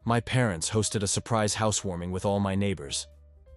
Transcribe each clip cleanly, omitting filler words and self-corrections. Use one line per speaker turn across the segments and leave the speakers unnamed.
My parents hosted a surprise housewarming with all my neighbors.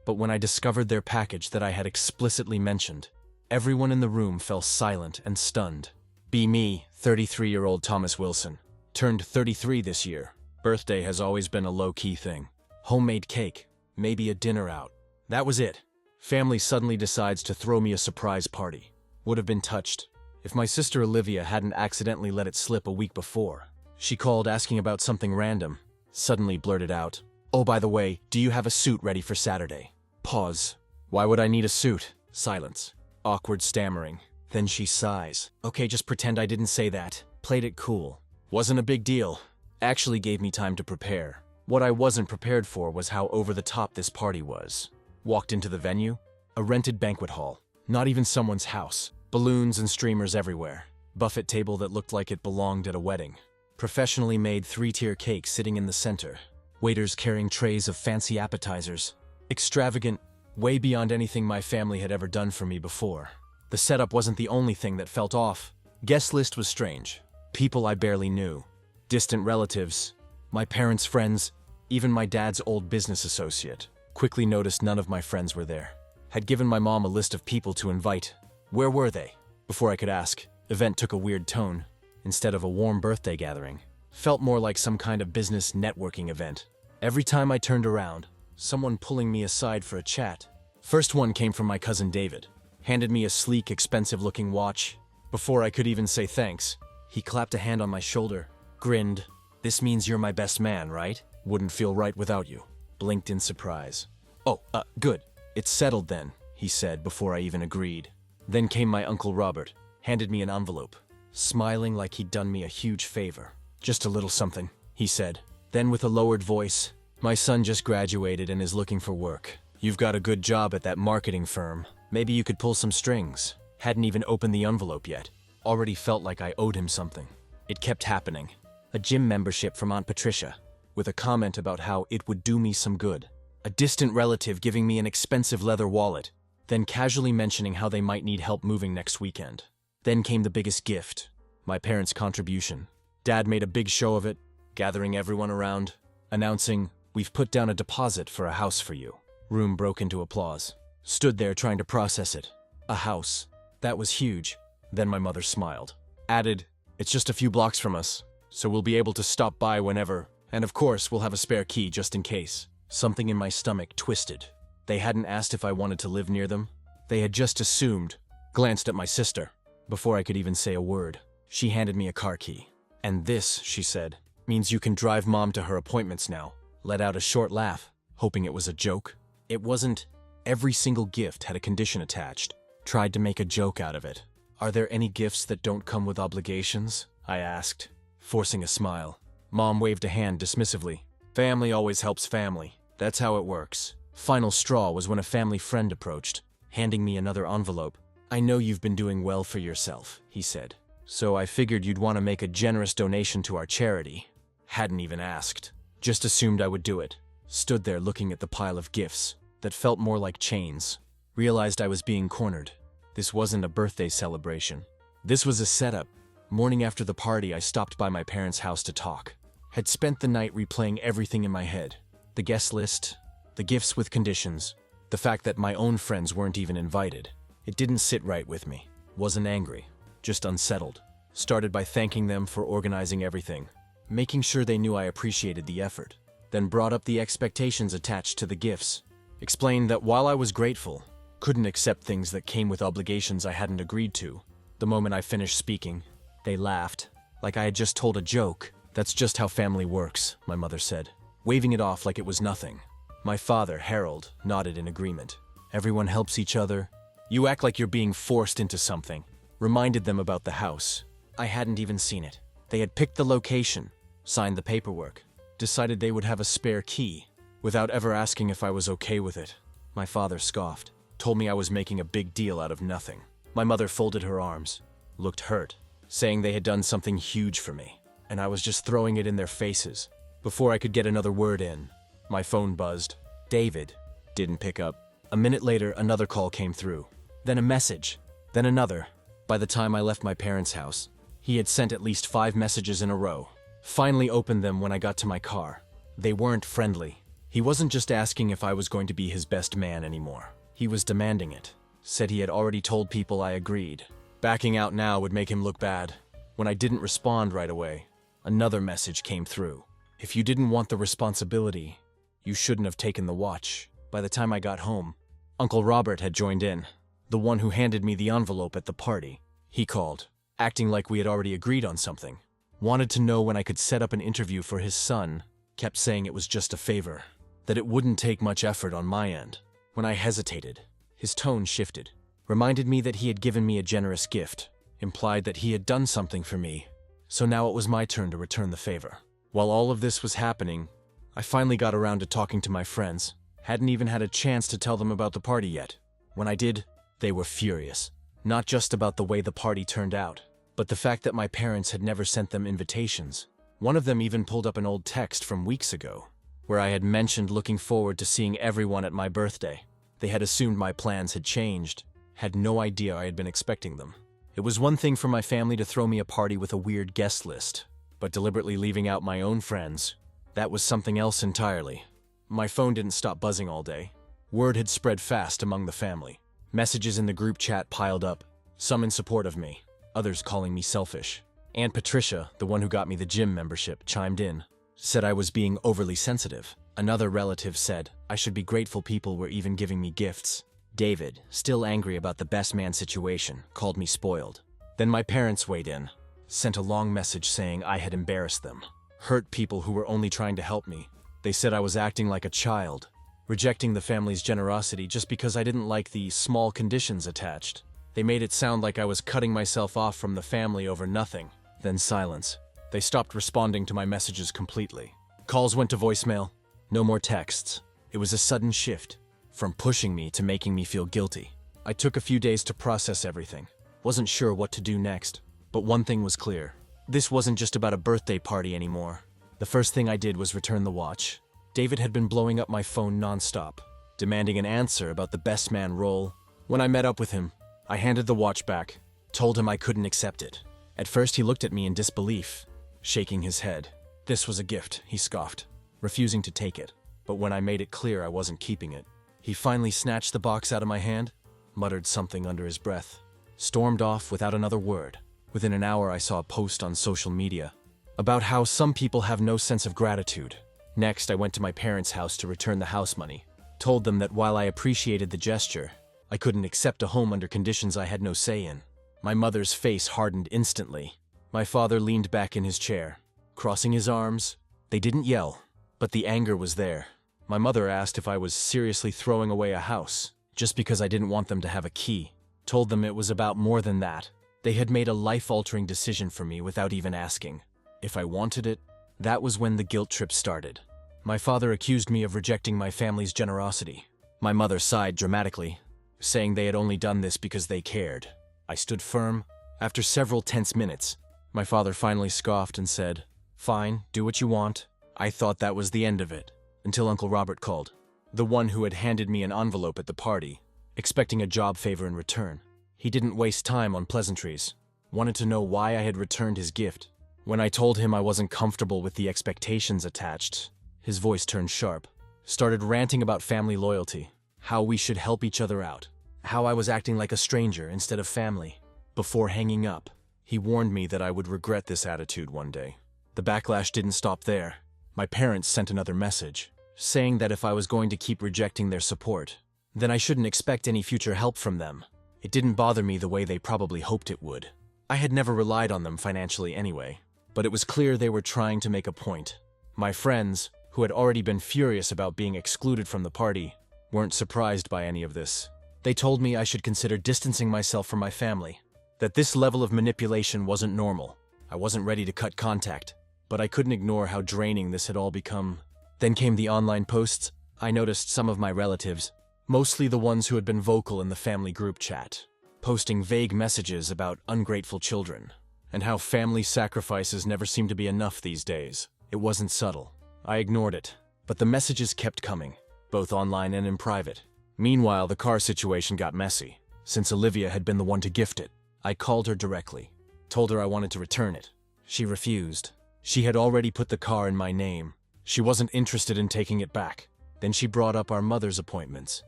But when I discovered their package that I had explicitly mentioned, everyone in the room fell silent and stunned. Be me, 33-year-old Thomas Wilson. Turned 33 this year. Birthday has always been a low-key thing. Homemade cake, maybe a dinner out. That was it. Family suddenly decides to throw me a surprise party. Would have been touched if my sister Olivia hadn't accidentally let it slip a week before. She called asking about something random, suddenly blurted out, "Oh, by the way, do you have a suit ready for Saturday?" Pause. Why would I need a suit? Silence. Awkward stammering. Then she sighs. Okay, just pretend I didn't say that. Played it cool. Wasn't a big deal. Actually gave me time to prepare. What I wasn't prepared for was how over the top this party was. Walked into the venue. A rented banquet hall. Not even someone's house. Balloons and streamers everywhere. Buffet table that looked like it belonged at a wedding. Professionally made 3-tier cake sitting in the center. Waiters carrying trays of fancy appetizers. Extravagant, way beyond anything my family had ever done for me before. The setup wasn't the only thing that felt off. Guest list was strange. People I barely knew. Distant relatives. My parents' friends. Even my dad's old business associate. Quickly noticed none of my friends were there. Had given my mom a list of people to invite. Where were they? Before I could ask, event took a weird tone. Instead of a warm birthday gathering, felt more like some kind of business networking event. Every time I turned around, someone pulling me aside for a chat. First one came from my cousin David. Handed me a sleek, expensive-looking watch. Before I could even say thanks, he clapped a hand on my shoulder, grinned. "This means you're my best man, right? Wouldn't feel right without you." Blinked in surprise. "Oh, good. It's settled then," he said before I even agreed. Then came my Uncle Robert, handed me an envelope. Smiling like he'd done me a huge favor. "Just a little something," he said. Then with a lowered voice, "My son just graduated and is looking for work. You've got a good job at that marketing firm. Maybe you could pull some strings." Hadn't even opened the envelope yet. Already felt like I owed him something. It kept happening. A gym membership from Aunt Patricia, with a comment about how it would do me some good. A distant relative giving me an expensive leather wallet, then casually mentioning how they might need help moving next weekend. Then came the biggest gift, my parents' contribution. Dad made a big show of it, gathering everyone around, announcing, "We've put down a deposit for a house for you." Room broke into applause. Stood there trying to process it. A house. That was huge. Then my mother smiled. Added, "It's just a few blocks from us, so we'll be able to stop by whenever, and of course we'll have a spare key just in case." Something in my stomach twisted. They hadn't asked if I wanted to live near them. They had just assumed. Glanced at my sister. Before I could even say a word, she handed me a car key. "And this," she said, "means you can drive Mom to her appointments now." Let out a short laugh, hoping it was a joke. It wasn't. Every single gift had a condition attached. Tried to make a joke out of it. "Are there any gifts that don't come with obligations?" I asked, forcing a smile. Mom waved a hand dismissively. "Family always helps family. That's how it works." Final straw was when a family friend approached, handing me another envelope. "I know you've been doing well for yourself," he said. "So I figured you'd want to make a generous donation to our charity." Hadn't even asked. Just assumed I would do it. Stood there looking at the pile of gifts that felt more like chains. Realized I was being cornered. This wasn't a birthday celebration. This was a setup. Morning after the party, I stopped by my parents' house to talk. Had spent the night replaying everything in my head. The guest list, the gifts with conditions, the fact that my own friends weren't even invited. It didn't sit right with me. Wasn't angry, just unsettled. Started by thanking them for organizing everything, making sure they knew I appreciated the effort. Then brought up the expectations attached to the gifts. Explained that while I was grateful, couldn't accept things that came with obligations I hadn't agreed to. The moment I finished speaking, they laughed, like I had just told a joke. "That's just how family works," my mother said, waving it off like it was nothing. My father, Harold, nodded in agreement. "Everyone helps each other. You act like you're being forced into something." Reminded them about the house. I hadn't even seen it. They had picked the location, signed the paperwork, decided they would have a spare key, without ever asking if I was okay with it. My father scoffed, told me I was making a big deal out of nothing. My mother folded her arms, looked hurt, saying they had done something huge for me, and I was just throwing it in their faces. Before I could get another word in, my phone buzzed. David didn't pick up. A minute later, another call came through. Then a message. Then another. By the time I left my parents' house, he had sent at least 5 messages in a row. Finally opened them when I got to my car. They weren't friendly. He wasn't just asking if I was going to be his best man anymore. He was demanding it. Said he had already told people I agreed. Backing out now would make him look bad. When I didn't respond right away, another message came through. If you didn't want the responsibility, you shouldn't have taken the watch. By the time I got home, Uncle Robert had joined in, the one who handed me the envelope at the party. He called, acting like we had already agreed on something. Wanted to know when I could set up an interview for his son. Kept saying it was just a favor, that it wouldn't take much effort on my end. When I hesitated, his tone shifted. Reminded me that he had given me a generous gift. Implied that he had done something for me. So now it was my turn to return the favor. While all of this was happening, I finally got around to talking to my friends. Hadn't even had a chance to tell them about the party yet. When I did, they were furious. Not just about the way the party turned out, but the fact that my parents had never sent them invitations. One of them even pulled up an old text from weeks ago, where I had mentioned looking forward to seeing everyone at my birthday. They had assumed my plans had changed, had no idea I had been expecting them. It was one thing for my family to throw me a party with a weird guest list, but deliberately leaving out my own friends, that was something else entirely. My phone didn't stop buzzing all day. Word had spread fast among the family. Messages in the group chat piled up, some in support of me, others calling me selfish. Aunt Patricia, the one who got me the gym membership, chimed in, said I was being overly sensitive. Another relative said I should be grateful people were even giving me gifts. David, still angry about the best man situation, called me spoiled. Then my parents weighed in, sent a long message saying I had embarrassed them, hurt people who were only trying to help me. They said I was acting like a child, rejecting the family's generosity just because I didn't like the small conditions attached. They made it sound like I was cutting myself off from the family over nothing. Then silence. They stopped responding to my messages completely. Calls went to voicemail. No more texts. It was a sudden shift, from pushing me to making me feel guilty. I took a few days to process everything. Wasn't sure what to do next. But one thing was clear. This wasn't just about a birthday party anymore. The first thing I did was return the watch. David had been blowing up my phone nonstop, demanding an answer about the best man role. When I met up with him, I handed the watch back, told him I couldn't accept it. At first he looked at me in disbelief, shaking his head. This was a gift, he scoffed, refusing to take it. But when I made it clear I wasn't keeping it, he finally snatched the box out of my hand, muttered something under his breath, stormed off without another word. Within an hour I saw a post on social media about how some people have no sense of gratitude. Next, I went to my parents' house to return the house money. Told them that while I appreciated the gesture, I couldn't accept a home under conditions I had no say in. My mother's face hardened instantly. My father leaned back in his chair, crossing his arms. They didn't yell, but the anger was there. My mother asked if I was seriously throwing away a house, just because I didn't want them to have a key. Told them it was about more than that. They had made a life-altering decision for me without even asking. If I wanted it, that was when the guilt trip started. My father accused me of rejecting my family's generosity. My mother sighed dramatically, saying they had only done this because they cared. I stood firm. After several tense minutes, my father finally scoffed and said, "Fine, do what you want." I thought that was the end of it, until Uncle Robert called, the one who had handed me an envelope at the party, expecting a job favor in return. He didn't waste time on pleasantries, wanted to know why I had returned his gift. When I told him I wasn't comfortable with the expectations attached, his voice turned sharp, started ranting about family loyalty, how we should help each other out, how I was acting like a stranger instead of family. Before hanging up, he warned me that I would regret this attitude one day. The backlash didn't stop there. My parents sent another message, saying that if I was going to keep rejecting their support, then I shouldn't expect any future help from them. It didn't bother me the way they probably hoped it would. I had never relied on them financially anyway, but it was clear they were trying to make a point. My friends, who had already been furious about being excluded from the party, weren't surprised by any of this. They told me I should consider distancing myself from my family, that this level of manipulation wasn't normal. I wasn't ready to cut contact, but I couldn't ignore how draining this had all become. Then came the online posts. I noticed some of my relatives, mostly the ones who had been vocal in the family group chat, posting vague messages about ungrateful children, and how family sacrifices never seem to be enough these days. It wasn't subtle. I ignored it, but the messages kept coming, both online and in private. Meanwhile, the car situation got messy, since Olivia had been the one to gift it. I called her directly, told her I wanted to return it. She refused. She had already put the car in my name, She wasn't interested in taking it back. Then she brought up our mother's appointments,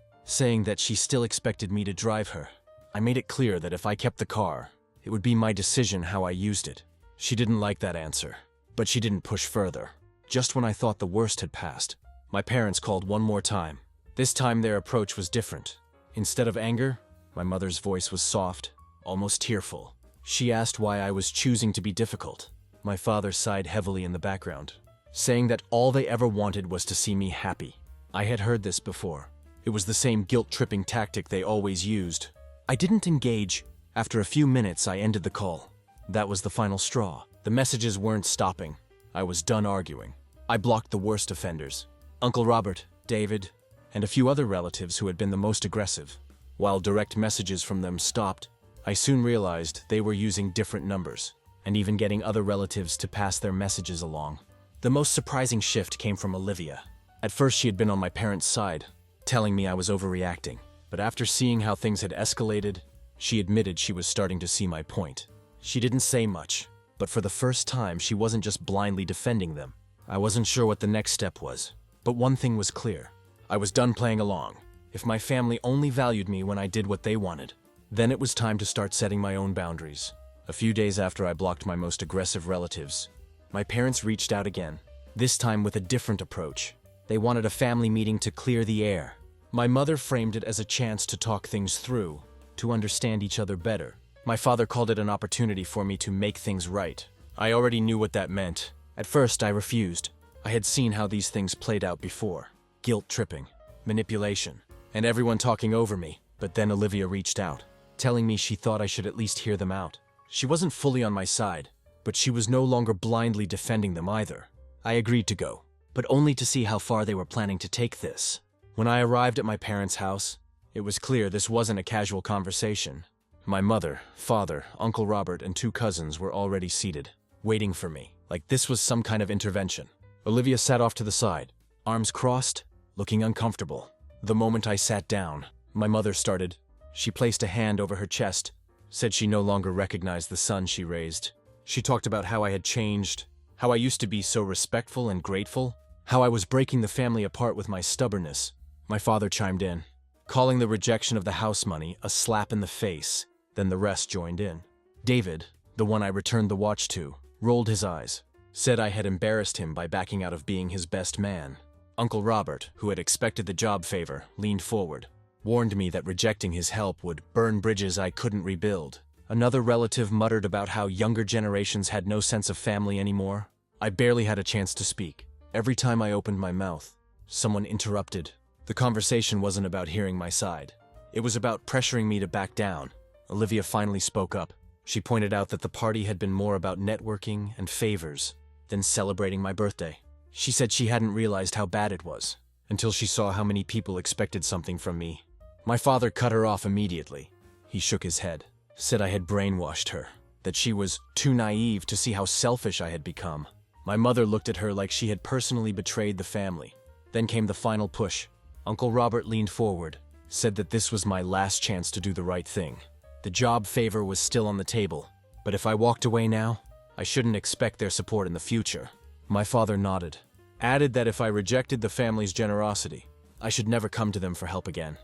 saying that she still expected me to drive her. I made it clear that if I kept the car, it would be my decision how I used it. She didn't like that answer, but she didn't push further. Just when I thought the worst had passed, my parents called one more time. This time their approach was different. Instead of anger, my mother's voice was soft, almost tearful. She asked why I was choosing to be difficult. My father sighed heavily in the background, saying that all they ever wanted was to see me happy. I had heard this before. It was the same guilt-tripping tactic they always used. I didn't engage. After a few minutes, I ended the call. That was the final straw. The messages weren't stopping. I was done arguing. I blocked the worst offenders: Uncle Robert, David, and a few other relatives who had been the most aggressive. While direct messages from them stopped, I soon realized they were using different numbers, and even getting other relatives to pass their messages along. The most surprising shift came from Olivia. At first, she had been on my parents' side, telling me I was overreacting. But after seeing how things had escalated, she admitted she was starting to see my point. She didn't say much, but for the first time, she wasn't just blindly defending them. I wasn't sure what the next step was, but one thing was clear. I was done playing along. If my family only valued me when I did what they wanted, then it was time to start setting my own boundaries. A few days after I blocked my most aggressive relatives, my parents reached out again, this time with a different approach. They wanted a family meeting to clear the air. My mother framed it as a chance to talk things through, to understand each other better. My father called it an opportunity for me to make things right. I already knew what that meant. At first, I refused. I had seen how these things played out before. Guilt-tripping, manipulation, and everyone talking over me. But then Olivia reached out, telling me she thought I should at least hear them out. She wasn't fully on my side, but she was no longer blindly defending them either. I agreed to go, but only to see how far they were planning to take this. When I arrived at my parents' house, it was clear this wasn't a casual conversation. My mother, father, Uncle Robert, and 2 cousins were already seated, waiting for me, like this was some kind of intervention. Olivia sat off to the side, arms crossed, looking uncomfortable. The moment I sat down, my mother started. She placed a hand over her chest, said she no longer recognized the son she raised. She talked about how I had changed, how I used to be so respectful and grateful, how I was breaking the family apart with my stubbornness. My father chimed in, calling the rejection of the house money a slap in the face. Then the rest joined in. David, the one I returned the watch to, rolled his eyes, said I had embarrassed him by backing out of being his best man. Uncle Robert, who had expected the job favor, leaned forward, warned me that rejecting his help would burn bridges I couldn't rebuild. Another relative muttered about how younger generations had no sense of family anymore. I barely had a chance to speak. Every time I opened my mouth, someone interrupted. The conversation wasn't about hearing my side. It was about pressuring me to back down. Olivia finally spoke up. She pointed out that the party had been more about networking and favors than celebrating my birthday. She said she hadn't realized how bad it was until she saw how many people expected something from me. My father cut her off immediately. He shook his head, said I had brainwashed her, that she was too naive to see how selfish I had become. My mother looked at her like she had personally betrayed the family. Then came the final push. Uncle Robert leaned forward, said that this was my last chance to do the right thing. The job favor was still on the table, but if I walked away now, I shouldn't expect their support in the future. My father nodded, added that if I rejected the family's generosity, I should never come to them for help again.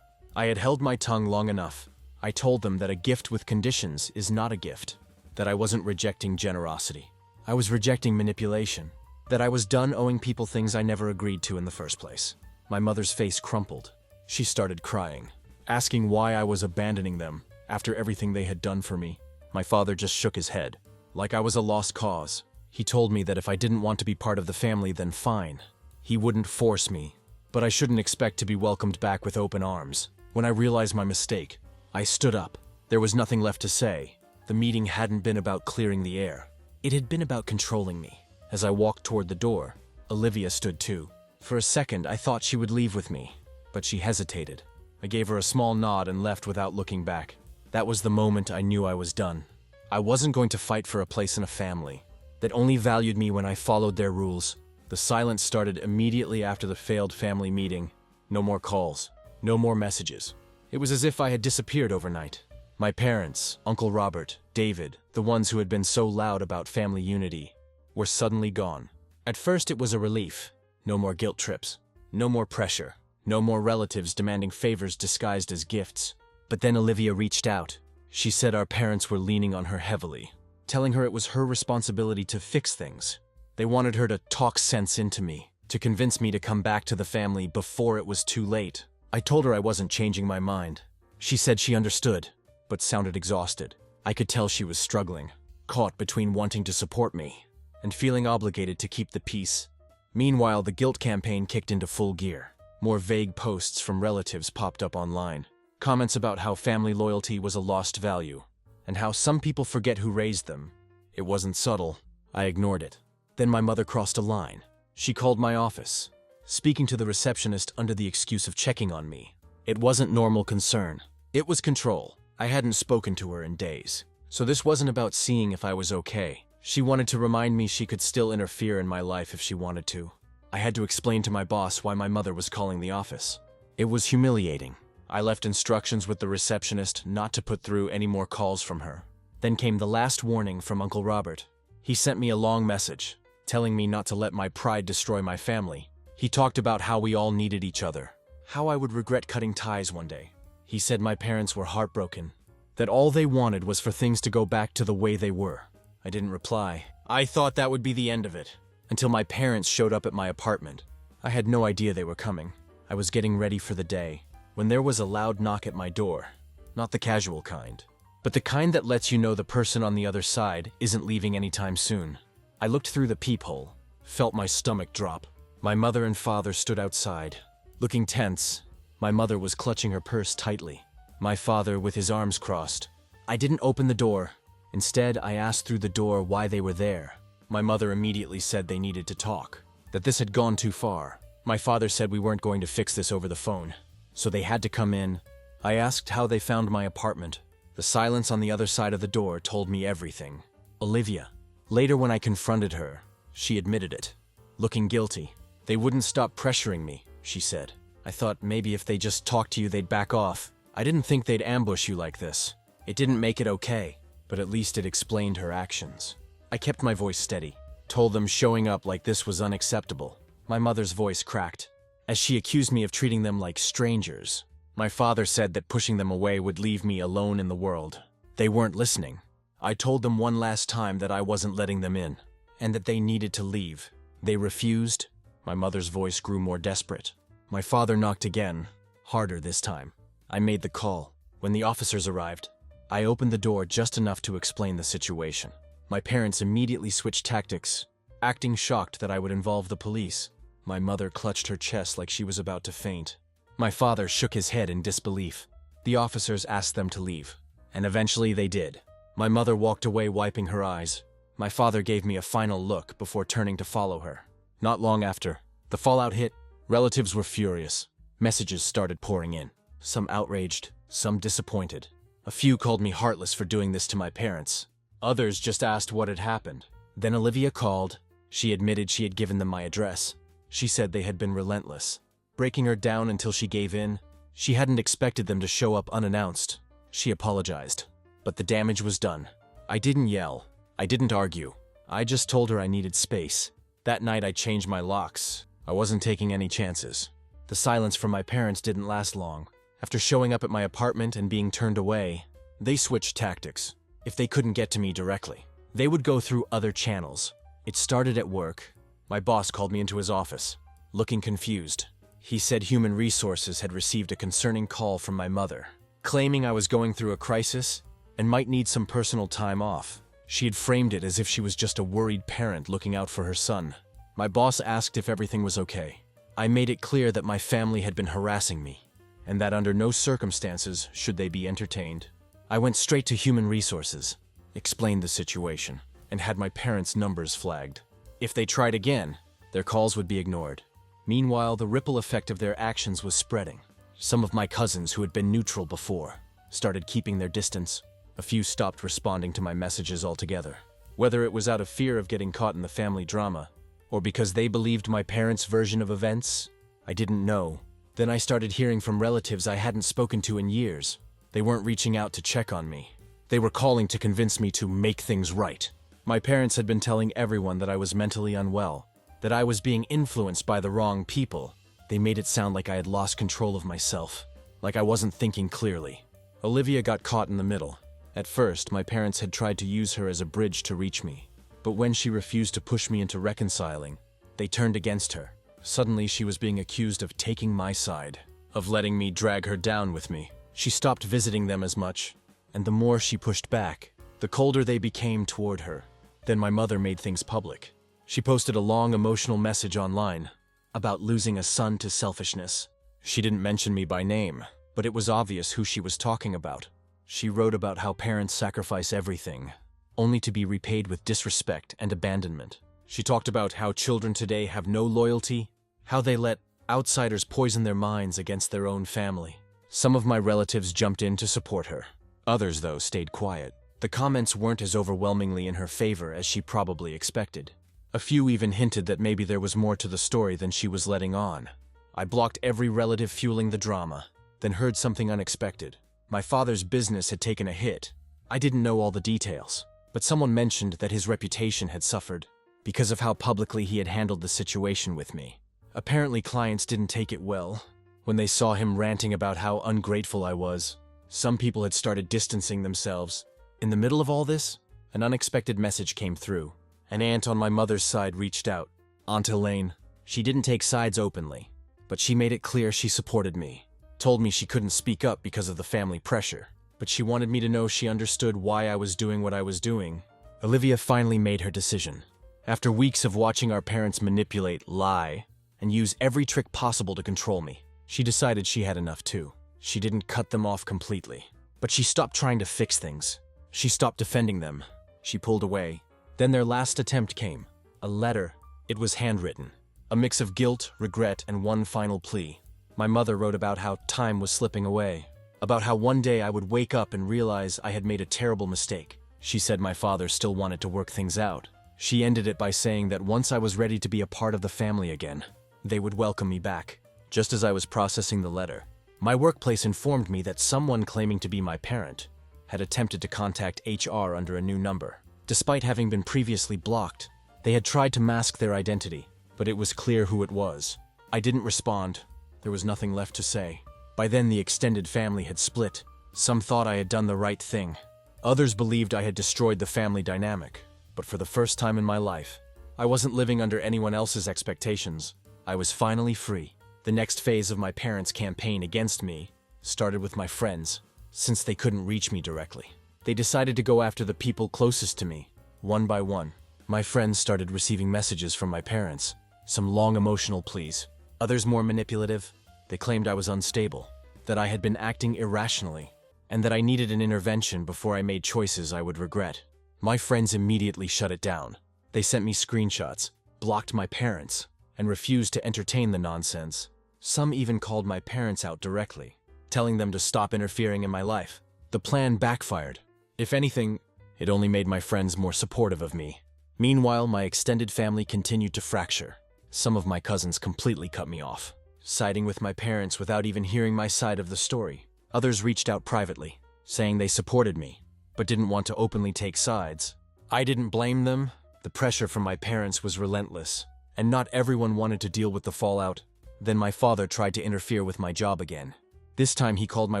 I had held my tongue long enough. I told them that a gift with conditions is not a gift, that I wasn't rejecting generosity. I was rejecting manipulation, that I was done owing people things I never agreed to in the first place. My mother's face crumpled. She started crying, asking why I was abandoning them after everything they had done for me. My father just shook his head, like I was a lost cause. He told me that if I didn't want to be part of the family, then fine. He wouldn't force me, but I shouldn't expect to be welcomed back with open arms. When I realized my mistake, I stood up. There was nothing left to say. The meeting hadn't been about clearing the air. It had been about controlling me. As I walked toward the door, Olivia stood too. For a second, I thought she would leave with me, but she hesitated. I gave her a small nod and left without looking back. That was the moment I knew I was done. I wasn't going to fight for a place in a family that only valued me when I followed their rules. The silence started immediately after the failed family meeting. No more calls, no more messages. It was as if I had disappeared overnight. My parents, Uncle Robert, David, the ones who had been so loud about family unity, were suddenly gone. At first it was a relief. No more guilt trips. No more pressure. No more relatives demanding favors disguised as gifts. But then Olivia reached out. She said our parents were leaning on her heavily, telling her it was her responsibility to fix things. They wanted her to talk sense into me, to convince me to come back to the family before it was too late. I told her I wasn't changing my mind. She said she understood, but sounded exhausted. I could tell she was struggling, caught between wanting to support me and feeling obligated to keep the peace. Meanwhile, the guilt campaign kicked into full gear. More vague posts from relatives popped up online. Comments about how family loyalty was a lost value, and how some people forget who raised them. It wasn't subtle. I ignored it. Then my mother crossed a line. She called my office, speaking to the receptionist under the excuse of checking on me. It wasn't normal concern. It was control. I hadn't spoken to her in days, so this wasn't about seeing if I was okay. She wanted to remind me she could still interfere in my life if she wanted to. I had to explain to my boss why my mother was calling the office. It was humiliating. I left instructions with the receptionist not to put through any more calls from her. Then came the last warning from Uncle Robert. He sent me a long message, telling me not to let my pride destroy my family. He talked about how we all needed each other, how I would regret cutting ties one day. He said my parents were heartbroken, that all they wanted was for things to go back to the way they were. I didn't reply. I thought that would be the end of it, until my parents showed up at my apartment. I had no idea they were coming. I was getting ready for the day, when there was a loud knock at my door. Not the casual kind, but the kind that lets you know the person on the other side isn't leaving anytime soon. I looked through the peephole, felt my stomach drop. My mother and father stood outside, looking tense. My mother was clutching her purse tightly, my father with his arms crossed. I didn't open the door. Instead, I asked through the door why they were there. My mother immediately said they needed to talk, that this had gone too far. My father said we weren't going to fix this over the phone, so they had to come in. I asked how they found my apartment. The silence on the other side of the door told me everything. Olivia. Later, when I confronted her, she admitted it, looking guilty. They wouldn't stop pressuring me, she said. I thought maybe if they just talked to you, they'd back off. I didn't think they'd ambush you like this. It didn't make it okay, but at least it explained her actions. I kept my voice steady, told them showing up like this was unacceptable. My mother's voice cracked, as she accused me of treating them like strangers. My father said that pushing them away would leave me alone in the world. They weren't listening. I told them one last time that I wasn't letting them in, and that they needed to leave. They refused. My mother's voice grew more desperate. My father knocked again, harder this time. I made the call. When the officers arrived, I opened the door just enough to explain the situation. My parents immediately switched tactics, acting shocked that I would involve the police. My mother clutched her chest like she was about to faint. My father shook his head in disbelief. The officers asked them to leave, and eventually they did. My mother walked away, wiping her eyes. My father gave me a final look before turning to follow her. Not long after, the fallout hit. Relatives were furious. Messages started pouring in. Some outraged, some disappointed. A few called me heartless for doing this to my parents. Others just asked what had happened. Then Olivia called. She admitted she had given them my address. She said they had been relentless, breaking her down until she gave in. She hadn't expected them to show up unannounced. She apologized, but the damage was done. I didn't yell. I didn't argue. I just told her I needed space. That night I changed my locks. I wasn't taking any chances. The silence from my parents didn't last long. After showing up at my apartment and being turned away, they switched tactics. If they couldn't get to me directly, they would go through other channels. It started at work. My boss called me into his office, looking confused. He said Human Resources had received a concerning call from my mother, claiming I was going through a crisis and might need some personal time off. She had framed it as if she was just a worried parent looking out for her son. My boss asked if everything was okay. I made it clear that my family had been harassing me, and that under no circumstances should they be entertained. I went straight to Human Resources, explained the situation, and had my parents' numbers flagged. If they tried again, their calls would be ignored. Meanwhile, the ripple effect of their actions was spreading. Some of my cousins who had been neutral before started keeping their distance. A few stopped responding to my messages altogether. Whether it was out of fear of getting caught in the family drama, or because they believed my parents' version of events, I didn't know. Then I started hearing from relatives I hadn't spoken to in years. They weren't reaching out to check on me. They were calling to convince me to make things right. My parents had been telling everyone that I was mentally unwell, that I was being influenced by the wrong people. They made it sound like I had lost control of myself, like I wasn't thinking clearly. Olivia got caught in the middle. At first, my parents had tried to use her as a bridge to reach me, but when she refused to push me into reconciling, they turned against her. Suddenly, she was being accused of taking my side, of letting me drag her down with me. She stopped visiting them as much, and the more she pushed back, the colder they became toward her. Then my mother made things public. She posted a long emotional message online about losing a son to selfishness. She didn't mention me by name, but it was obvious who she was talking about. She wrote about how parents sacrifice everything, only to be repaid with disrespect and abandonment. She talked about how children today have no loyalty, how they let outsiders poison their minds against their own family. Some of my relatives jumped in to support her. Others, though, stayed quiet. The comments weren't as overwhelmingly in her favor as she probably expected. A few even hinted that maybe there was more to the story than she was letting on. I blocked every relative fueling the drama, then heard something unexpected. My father's business had taken a hit. I didn't know all the details, but someone mentioned that his reputation had suffered because of how publicly he had handled the situation with me. Apparently, clients didn't take it well. When they saw him ranting about how ungrateful I was, some people had started distancing themselves. In the middle of all this, an unexpected message came through. An aunt on my mother's side reached out. Aunt Elaine. She didn't take sides openly, but she made it clear she supported me. Told me she couldn't speak up because of the family pressure, but she wanted me to know she understood why I was doing what I was doing. Olivia finally made her decision. After weeks of watching our parents manipulate, lie, and use every trick possible to control me, she decided she had enough too. She didn't cut them off completely, but she stopped trying to fix things. She stopped defending them. She pulled away. Then their last attempt came. A letter. It was handwritten. A mix of guilt, regret, and one final plea. My mother wrote about how time was slipping away, about how one day I would wake up and realize I had made a terrible mistake. She said my father still wanted to work things out. She ended it by saying that once I was ready to be a part of the family again, they would welcome me back. Just as I was processing the letter, my workplace informed me that someone claiming to be my parent had attempted to contact HR under a new number. Despite having been previously blocked, they had tried to mask their identity, but it was clear who it was. I didn't respond. There was nothing left to say. By then, the extended family had split. Some thought I had done the right thing. Others believed I had destroyed the family dynamic. But for the first time in my life, I wasn't living under anyone else's expectations. I was finally free. The next phase of my parents' campaign against me started with my friends. Since they couldn't reach me directly, they decided to go after the people closest to me, one by one. My friends started receiving messages from my parents, some long emotional pleas, others more manipulative. They claimed I was unstable, that I had been acting irrationally, and that I needed an intervention before I made choices I would regret. My friends immediately shut it down. They sent me screenshots, blocked my parents, and refused to entertain the nonsense. Some even called my parents out directly, telling them to stop interfering in my life. The plan backfired. If anything, it only made my friends more supportive of me. Meanwhile, my extended family continued to fracture. Some of my cousins completely cut me off, siding with my parents without even hearing my side of the story. Others reached out privately, saying they supported me, but didn't want to openly take sides. I didn't blame them. The pressure from my parents was relentless, and not everyone wanted to deal with the fallout. Then my father tried to interfere with my job again. This time he called my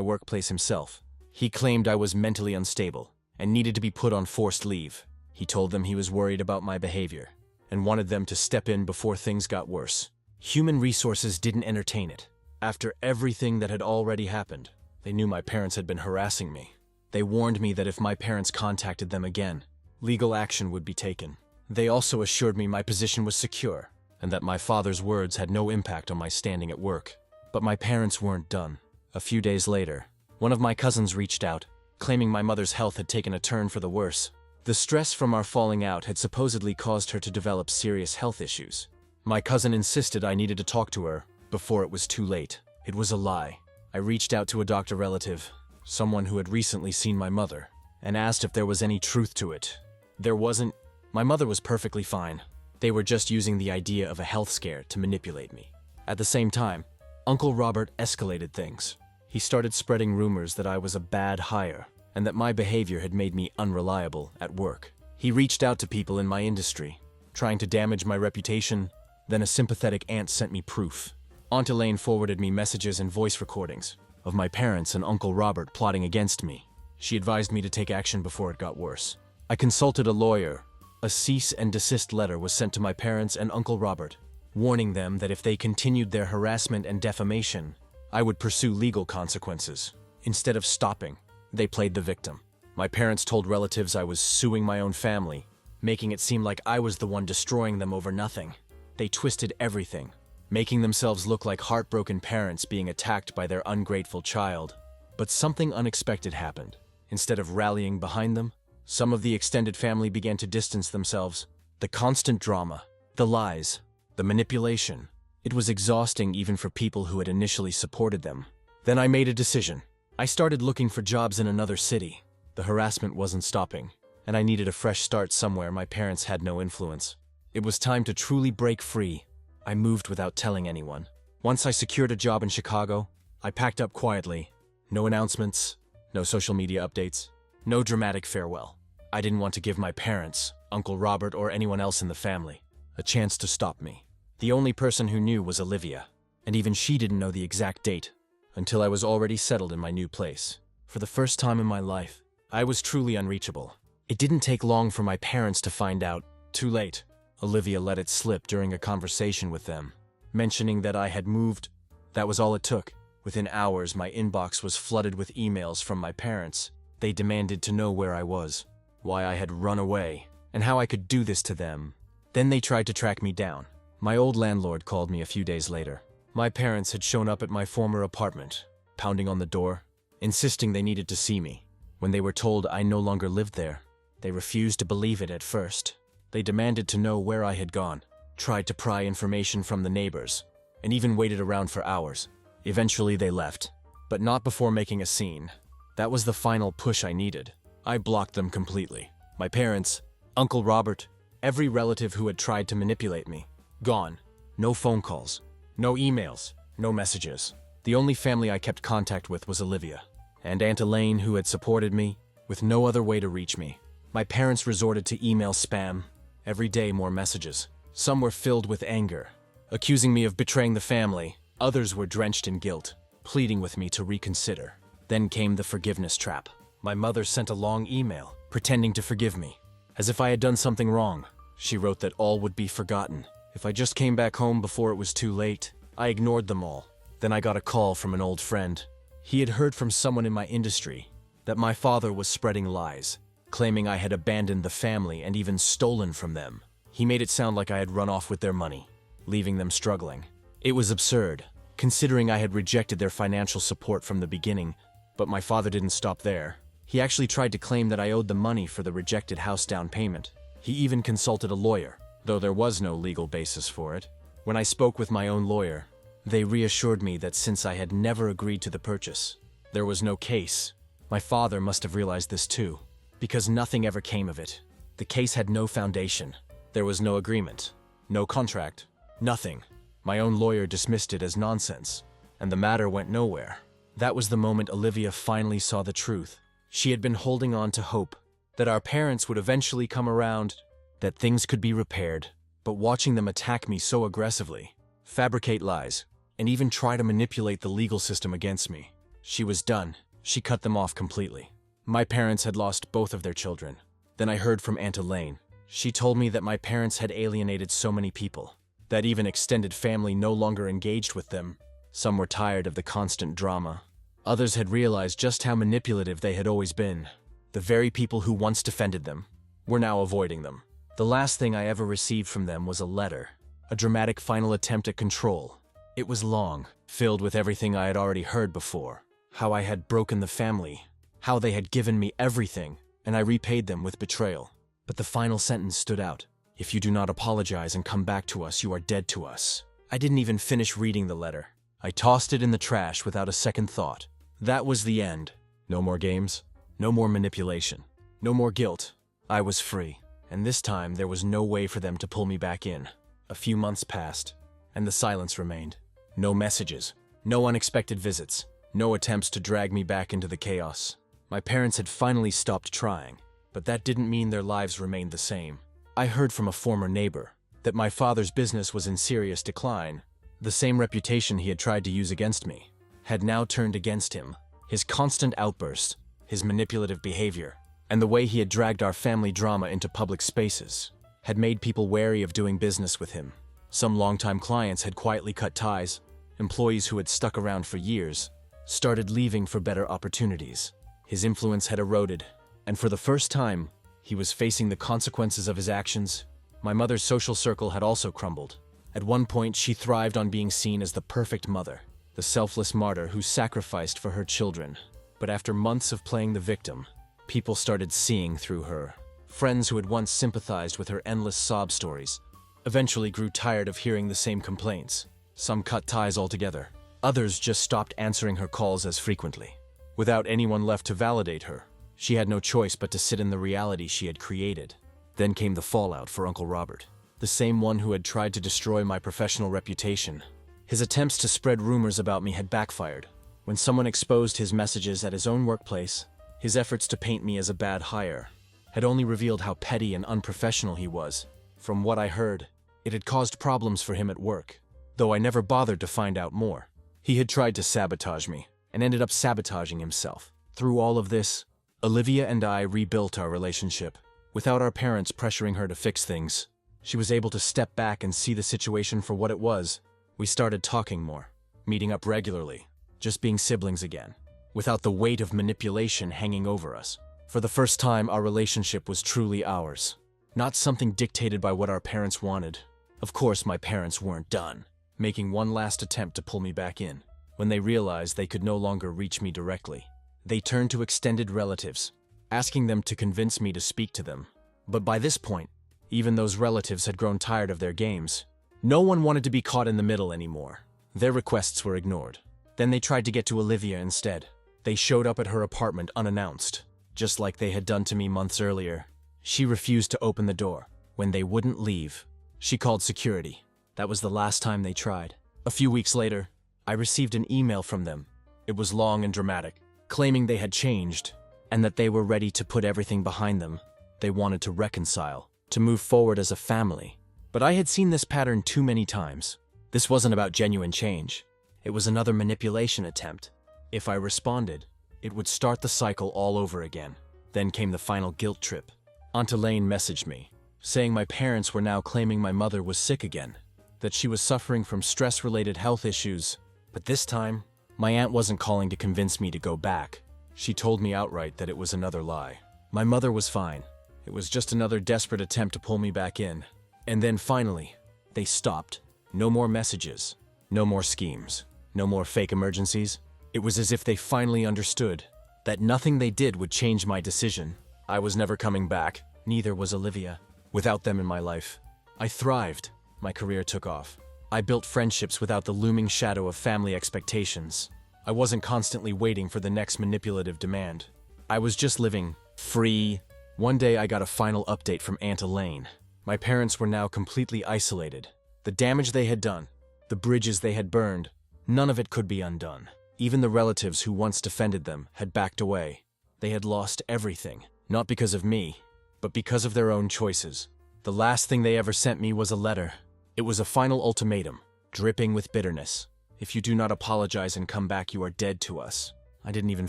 workplace himself. He claimed I was mentally unstable and needed to be put on forced leave. He told them he was worried about my behavior and wanted them to step in before things got worse. Human resources didn't entertain it. After everything that had already happened, they knew my parents had been harassing me. They warned me that if my parents contacted them again, legal action would be taken. They also assured me my position was secure and that my father's words had no impact on my standing at work. But my parents weren't done. A few days later, one of my cousins reached out, claiming my mother's health had taken a turn for the worse. The stress from our falling out had supposedly caused her to develop serious health issues. My cousin insisted I needed to talk to her before it was too late. It was a lie. I reached out to a doctor relative, someone who had recently seen my mother, and asked if there was any truth to it. There wasn't. My mother was perfectly fine. They were just using the idea of a health scare to manipulate me. At the same time, Uncle Robert escalated things. He started spreading rumors that I was a bad hire and that my behavior had made me unreliable at work. He reached out to people in my industry, trying to damage my reputation, Then a sympathetic aunt sent me proof. Aunt Elaine forwarded me messages and voice recordings of my parents and Uncle Robert plotting against me. She advised me to take action before it got worse. I consulted a lawyer. A cease and desist letter was sent to my parents and Uncle Robert, warning them that if they continued their harassment and defamation, I would pursue legal consequences. Instead of stopping, they played the victim. My parents told relatives I was suing my own family, making it seem like I was the one destroying them over nothing. They twisted everything, making themselves look like heartbroken parents being attacked by their ungrateful child. But something unexpected happened. Instead of rallying behind them, some of the extended family began to distance themselves. The constant drama, the lies, the manipulation. It was exhausting even for people who had initially supported them. Then I made a decision. I started looking for jobs in another city. The harassment wasn't stopping, and I needed a fresh start somewhere my parents had no influence. It was time to truly break free. I moved without telling anyone. Once I secured a job in Chicago, I packed up quietly. No announcements, no social media updates, no dramatic farewell. I didn't want to give my parents, Uncle Robert, or anyone else in the family a chance to stop me. The only person who knew was Olivia, and even she didn't know the exact date until I was already settled in my new place. For the first time in my life, I was truly unreachable. It didn't take long for my parents to find out. Too late. Olivia let it slip during a conversation with them, mentioning that I had moved. That was all it took. Within hours, my inbox was flooded with emails from my parents. They demanded to know where I was, why I had run away, and how I could do this to them. Then they tried to track me down. My old landlord called me a few days later. My parents had shown up at my former apartment, pounding on the door, insisting they needed to see me. When they were told I no longer lived there, they refused to believe it at first. They demanded to know where I had gone, tried to pry information from the neighbors, and even waited around for hours. Eventually they left, but not before making a scene. That was the final push I needed. I blocked them completely. My parents, Uncle Robert, every relative who had tried to manipulate me. Gone. No phone calls, no emails, no messages. The only family I kept contact with was Olivia, and Aunt Elaine, who had supported me, with no other way to reach me. My parents resorted to email spam. Every day more messages. Some were filled with anger, accusing me of betraying the family. Others were drenched in guilt, pleading with me to reconsider. Then came the forgiveness trap. My mother sent a long email, pretending to forgive me, as if I had done something wrong. She wrote that all would be forgotten if I just came back home before it was too late. I ignored them all. Then I got a call from an old friend. He had heard from someone in my industry that my father was spreading lies, claiming I had abandoned the family and even stolen from them. He made it sound like I had run off with their money, leaving them struggling. It was absurd, considering I had rejected their financial support from the beginning, but my father didn't stop there. He actually tried to claim that I owed the money for the rejected house down payment. He even consulted a lawyer, though there was no legal basis for it. When I spoke with my own lawyer, they reassured me that since I had never agreed to the purchase, there was no case. My father must have realized this too, because nothing ever came of it. The case had no foundation. There was no agreement, no contract, nothing. My own lawyer dismissed it as nonsense, and the matter went nowhere. That was the moment Olivia finally saw the truth. She had been holding on to hope that our parents would eventually come around, that things could be repaired. But watching them attack me so aggressively, fabricate lies, and even try to manipulate the legal system against me, she was done. She cut them off completely. My parents had lost both of their children. Then I heard from Aunt Elaine. She told me that my parents had alienated so many people, that even extended family no longer engaged with them. Some were tired of the constant drama. Others had realized just how manipulative they had always been. The very people who once defended them were now avoiding them. The last thing I ever received from them was a letter, a dramatic final attempt at control. It was long, filled with everything I had already heard before. How I had broken the family, how they had given me everything, and I repaid them with betrayal. But the final sentence stood out. If you do not apologize and come back to us, you are dead to us. I didn't even finish reading the letter. I tossed it in the trash without a second thought. That was the end. No more games, no more manipulation, no more guilt. I was free, and this time there was no way for them to pull me back in. A few months passed, and the silence remained. No messages, no unexpected visits, no attempts to drag me back into the chaos. My parents had finally stopped trying, but that didn't mean their lives remained the same. I heard from a former neighbor that my father's business was in serious decline. The same reputation he had tried to use against me had now turned against him. His constant outbursts, his manipulative behavior, and the way he had dragged our family drama into public spaces had made people wary of doing business with him. Some longtime clients had quietly cut ties. Employees who had stuck around for years started leaving for better opportunities. His influence had eroded, and for the first time, he was facing the consequences of his actions. My mother's social circle had also crumbled. At one point, she thrived on being seen as the perfect mother, the selfless martyr who sacrificed for her children. But after months of playing the victim, people started seeing through her. Friends who had once sympathized with her endless sob stories eventually grew tired of hearing the same complaints. Some cut ties altogether. Others just stopped answering her calls as frequently. Without anyone left to validate her, she had no choice but to sit in the reality she had created. Then came the fallout for Uncle Robert, the same one who had tried to destroy my professional reputation. His attempts to spread rumors about me had backfired. When someone exposed his messages at his own workplace, his efforts to paint me as a bad hire had only revealed how petty and unprofessional he was. From what I heard, it had caused problems for him at work, though I never bothered to find out more. He had tried to sabotage me, and ended up sabotaging himself. Through all of this, Olivia and I rebuilt our relationship. Without our parents pressuring her to fix things, she was able to step back and see the situation for what it was. We started talking more, meeting up regularly, just being siblings again, without the weight of manipulation hanging over us. For the first time, our relationship was truly ours, not something dictated by what our parents wanted. Of course, my parents weren't done, making one last attempt to pull me back in. When they realized they could no longer reach me directly, they turned to extended relatives, asking them to convince me to speak to them. But by this point, even those relatives had grown tired of their games. No one wanted to be caught in the middle anymore. Their requests were ignored. Then they tried to get to Olivia instead. They showed up at her apartment unannounced, just like they had done to me months earlier. She refused to open the door. When they wouldn't leave, she called security. That was the last time they tried. A few weeks later, I received an email from them. It was long and dramatic, claiming they had changed, and that they were ready to put everything behind them. They wanted to reconcile, to move forward as a family. But I had seen this pattern too many times. This wasn't about genuine change. It was another manipulation attempt. If I responded, it would start the cycle all over again. Then came the final guilt trip. Aunt Elaine messaged me, saying my parents were now claiming my mother was sick again, that she was suffering from stress-related health issues. But this time, my aunt wasn't calling to convince me to go back. She told me outright that it was another lie. My mother was fine. It was just another desperate attempt to pull me back in. And then finally, they stopped. No more messages. No more schemes. No more fake emergencies. It was as if they finally understood that nothing they did would change my decision. I was never coming back. Neither was Olivia. Without them in my life, I thrived. My career took off. I built friendships without the looming shadow of family expectations. I wasn't constantly waiting for the next manipulative demand. I was just living free. One day I got a final update from Aunt Elaine. My parents were now completely isolated. The damage they had done, the bridges they had burned, none of it could be undone. Even the relatives who once defended them had backed away. They had lost everything, not because of me, but because of their own choices. The last thing they ever sent me was a letter. It was a final ultimatum, dripping with bitterness. If you do not apologize and come back, you are dead to us. I didn't even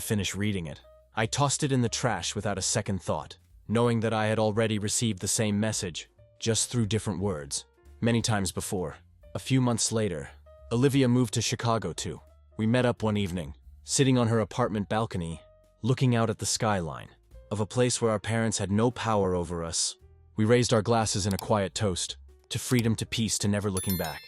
finish reading it. I tossed it in the trash without a second thought, knowing that I had already received the same message, just through different words, many times before. A few months later, Olivia moved to Chicago too. We met up one evening, sitting on her apartment balcony, looking out at the skyline of a place where our parents had no power over us. We raised our glasses in a quiet toast, to freedom, to peace, to never looking back.